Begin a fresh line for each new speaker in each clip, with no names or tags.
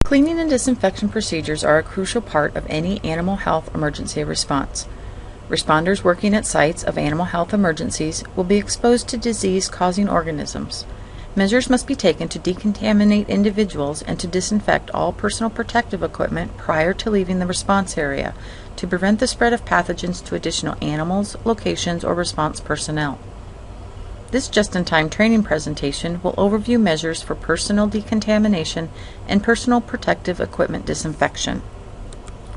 Cleaning and disinfection procedures are a crucial part of any animal health emergency response. Responders working at sites of animal health emergencies will be exposed to disease-causing organisms. Measures must be taken to decontaminate individuals and to disinfect all personal protective equipment prior to leaving the response area to prevent the spread of pathogens to additional animals, locations, or response personnel. This just-in-time training presentation will overview measures for personnel decontamination and personal protective equipment disinfection.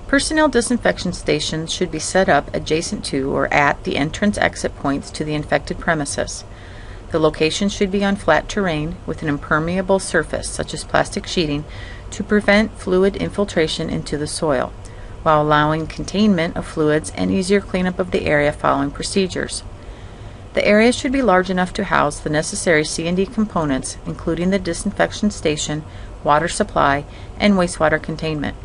Personnel disinfection stations should be set up adjacent to or at the entrance-exit points to the infected premises. The location should be on flat terrain with an impermeable surface, such as plastic sheeting, to prevent fluid infiltration into the soil, while allowing containment of fluids and easier cleanup of the area following procedures. The area should be large enough to house the necessary C&D components, including the disinfection station, water supply, and wastewater containment.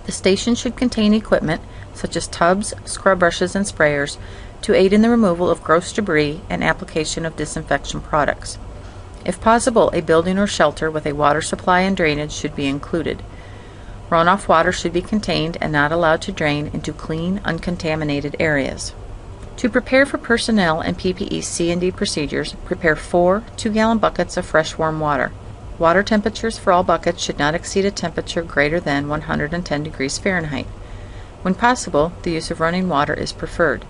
The station should contain equipment, such as tubs, scrub brushes, and sprayers, to aid in the removal of gross debris and application of disinfection products. If possible, a building or shelter with a water supply and drainage should be included. Runoff water should be contained and not allowed to drain into clean, uncontaminated areas. To prepare for personnel and PPE C&D procedures, prepare 4 2-gallon buckets of fresh warm water. Water temperatures for all buckets should not exceed a temperature greater than 110 degrees Fahrenheit. When possible, the use of running water is preferred.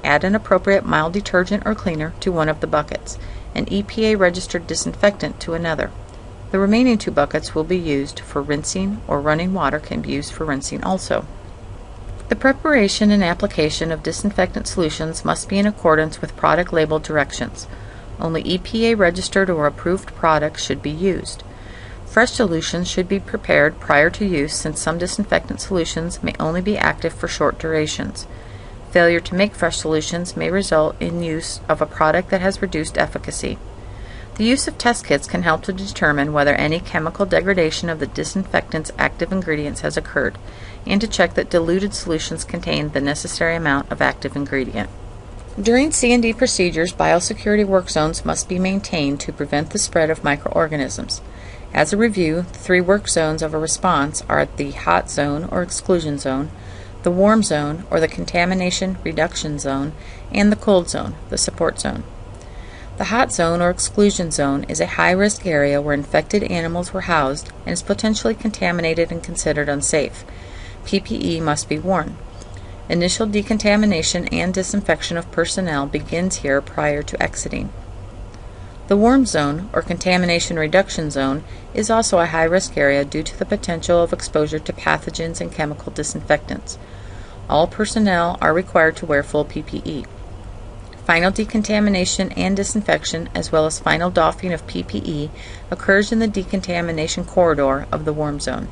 Add an appropriate mild detergent or cleaner to one of the buckets, an EPA-registered disinfectant to another. The remaining 2 buckets will be used for rinsing, or running water can be used for rinsing also. The preparation and application of disinfectant solutions must be in accordance with product label directions. Only EPA-registered or approved products should be used. Fresh solutions should be prepared prior to use, since some disinfectant solutions may only be active for short durations. Failure to make fresh solutions may result in use of a product that has reduced efficacy. The use of test kits can help to determine whether any chemical degradation of the disinfectant's active ingredients has occurred, and to check that diluted solutions contain the necessary amount of active ingredient. During C&D procedures, biosecurity work zones must be maintained to prevent the spread of microorganisms. As a review, the 3 work zones of a response are the hot zone or exclusion zone, the warm zone or the contamination reduction zone, and the cold zone, the support zone. The hot zone or exclusion zone is a high-risk area where infected animals were housed and is potentially contaminated and considered unsafe. PPE must be worn. Initial decontamination and disinfection of personnel begins here prior to exiting. The warm zone, or contamination reduction zone, is also a high-risk area due to the potential of exposure to pathogens and chemical disinfectants. All personnel are required to wear full PPE. Final decontamination and disinfection, as well as final doffing of PPE, occurs in the decontamination corridor of the warm zone.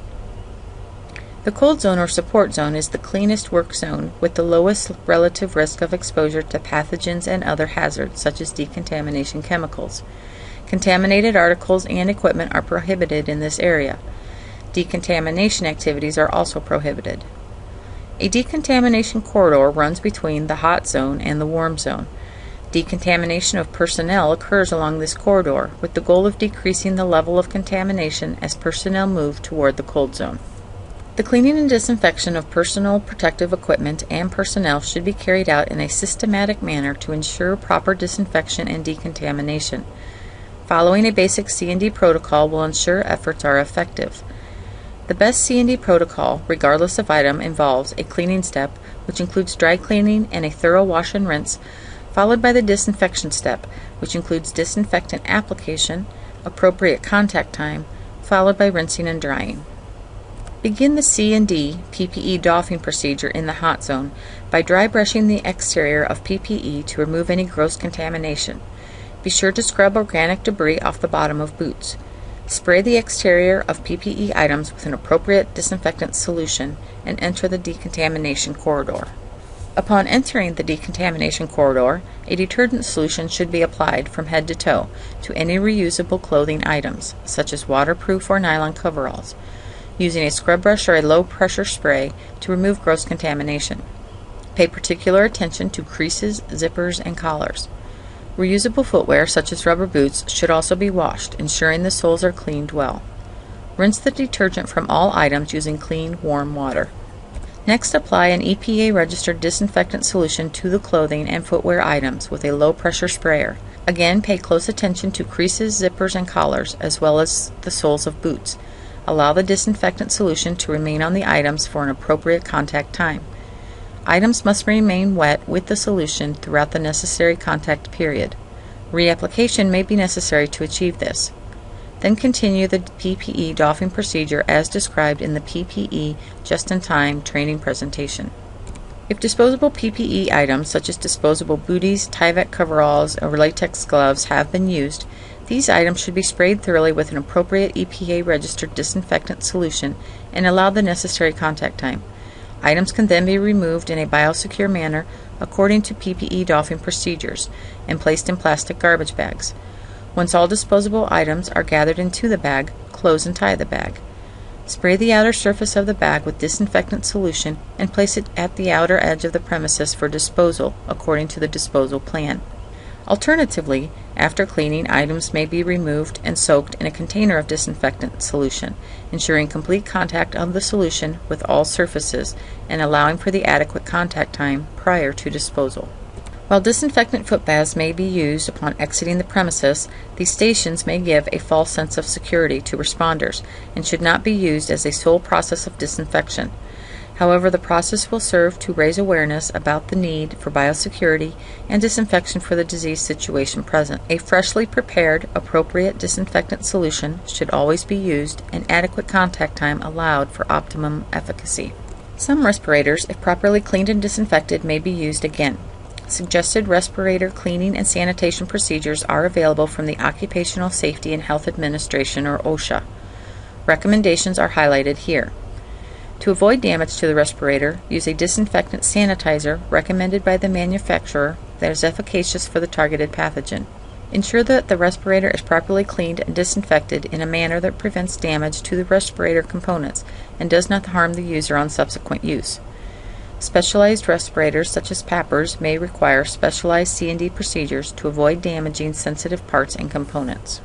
The cold zone or support zone is the cleanest work zone with the lowest relative risk of exposure to pathogens and other hazards, such as decontamination chemicals. Contaminated articles and equipment are prohibited in this area. Decontamination activities are also prohibited. A decontamination corridor runs between the hot zone and the warm zone. Decontamination of personnel occurs along this corridor, with the goal of decreasing the level of contamination as personnel move toward the cold zone. The cleaning and disinfection of personal protective equipment and personnel should be carried out in a systematic manner to ensure proper disinfection and decontamination. Following a basic C&D protocol will ensure efforts are effective. The best C&D protocol, regardless of item, involves a cleaning step, which includes dry cleaning and a thorough wash and rinse, followed by the disinfection step, which includes disinfectant application, appropriate contact time, followed by rinsing and drying. Begin the C&D PPE doffing procedure in the hot zone by dry brushing the exterior of PPE to remove any gross contamination. Be sure to scrub organic debris off the bottom of boots. Spray the exterior of PPE items with an appropriate disinfectant solution and enter the decontamination corridor. Upon entering the decontamination corridor, a detergent solution should be applied from head to toe to any reusable clothing items, such as waterproof or nylon coveralls, using a scrub brush or a low-pressure spray to remove gross contamination. Pay particular attention to creases, zippers, and collars. Reusable footwear, such as rubber boots, should also be washed, ensuring the soles are cleaned well. Rinse the detergent from all items using clean, warm water. Next, apply an EPA-registered disinfectant solution to the clothing and footwear items with a low-pressure sprayer. Again, pay close attention to creases, zippers, and collars, as well as the soles of boots. Allow the disinfectant solution to remain on the items for an appropriate contact time. Items must remain wet with the solution throughout the necessary contact period. Reapplication may be necessary to achieve this. Then continue the PPE doffing procedure as described in the PPE just-in-time training presentation. If disposable PPE items such as disposable booties, Tyvek coveralls, or latex gloves have been used, these items should be sprayed thoroughly with an appropriate EPA-registered disinfectant solution and allow the necessary contact time. Items can then be removed in a biosecure manner according to PPE doffing procedures and placed in plastic garbage bags. Once all disposable items are gathered into the bag, close and tie the bag. Spray the outer surface of the bag with disinfectant solution and place it at the outer edge of the premises for disposal according to the disposal plan. Alternatively, after cleaning, items may be removed and soaked in a container of disinfectant solution, ensuring complete contact of the solution with all surfaces and allowing for the adequate contact time prior to disposal. While disinfectant foot baths may be used upon exiting the premises, these stations may give a false sense of security to responders and should not be used as a sole process of disinfection. However, the process will serve to raise awareness about the need for biosecurity and disinfection for the disease situation present. A freshly prepared, appropriate disinfectant solution should always be used and adequate contact time allowed for optimum efficacy. Some respirators, if properly cleaned and disinfected, may be used again. Suggested respirator cleaning and sanitation procedures are available from the Occupational Safety and Health Administration, or OSHA. Recommendations are highlighted here. To avoid damage to the respirator, use a disinfectant sanitizer recommended by the manufacturer that is efficacious for the targeted pathogen. Ensure that the respirator is properly cleaned and disinfected in a manner that prevents damage to the respirator components and does not harm the user on subsequent use. Specialized respirators, such as PAPRs, may require specialized C&D procedures to avoid damaging sensitive parts and components.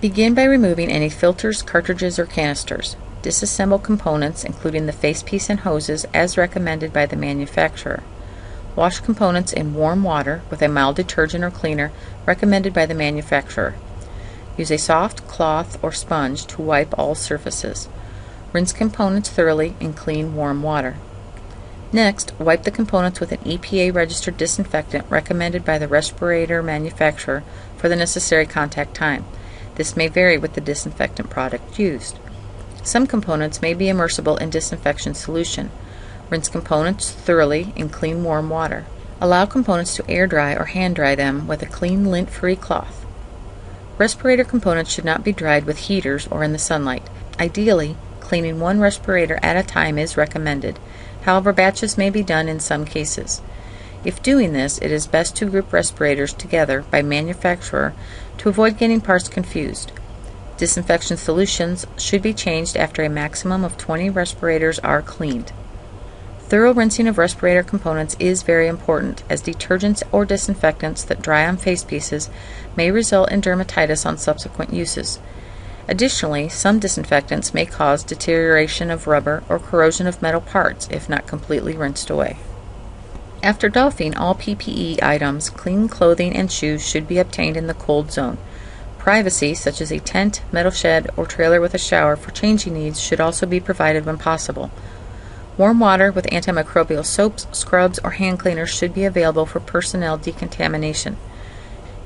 Begin by removing any filters, cartridges, or canisters. Disassemble components, including the facepiece and hoses, as recommended by the manufacturer. Wash components in warm water with a mild detergent or cleaner recommended by the manufacturer. Use a soft cloth or sponge to wipe all surfaces. Rinse components thoroughly in clean, warm water. Next, wipe the components with an EPA-registered disinfectant recommended by the respirator manufacturer for the necessary contact time. This may vary with the disinfectant product used. Some components may be immersible in disinfection solution. Rinse components thoroughly in clean, warm water. Allow components to air dry or hand dry them with a clean, lint-free cloth. Respirator components should not be dried with heaters or in the sunlight. Ideally, cleaning one respirator at a time is recommended. However, batches may be done in some cases. If doing this, it is best to group respirators together by manufacturer to avoid getting parts confused. Disinfection solutions should be changed after a maximum of 20 respirators are cleaned. Thorough rinsing of respirator components is very important, as detergents or disinfectants that dry on face pieces may result in dermatitis on subsequent uses. Additionally, some disinfectants may cause deterioration of rubber or corrosion of metal parts if not completely rinsed away. After doffing all PPE items, clean clothing and shoes should be obtained in the cold zone. Privacy, such as a tent, metal shed, or trailer with a shower for changing needs, should also be provided when possible. Warm water with antimicrobial soaps, scrubs, or hand cleaners should be available for personnel decontamination.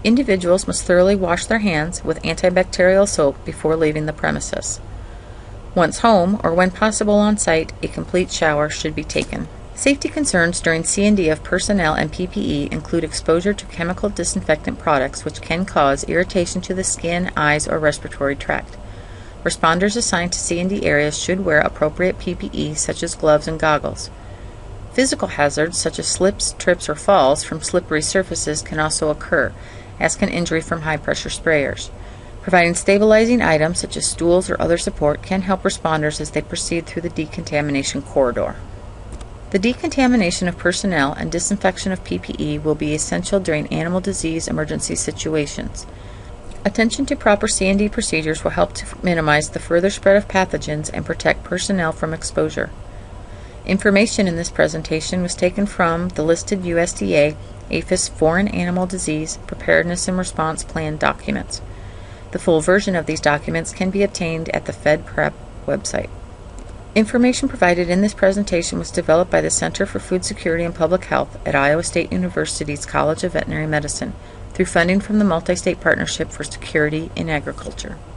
Individuals must thoroughly wash their hands with antibacterial soap before leaving the premises. Once home, or when possible on site, a complete shower should be taken. Safety concerns during C&D of personnel and PPE include exposure to chemical disinfectant products, which can cause irritation to the skin, eyes, or respiratory tract. Responders assigned to C&D areas should wear appropriate PPE, such as gloves and goggles. Physical hazards, such as slips, trips, or falls from slippery surfaces, can also occur, as can injury from high-pressure sprayers. Providing stabilizing items, such as stools or other support, can help responders as they proceed through the decontamination corridor. The decontamination of personnel and disinfection of PPE will be essential during animal disease emergency situations. Attention to proper C&D procedures will help to minimize the further spread of pathogens and protect personnel from exposure. Information in this presentation was taken from the listed USDA APHIS Foreign Animal Disease Preparedness and Response Plan documents. The full version of these documents can be obtained at the FedPrep website. Information provided in this presentation was developed by the Center for Food Security and Public Health at Iowa State University's College of Veterinary Medicine through funding from the Multi-State Partnership for Security in Agriculture.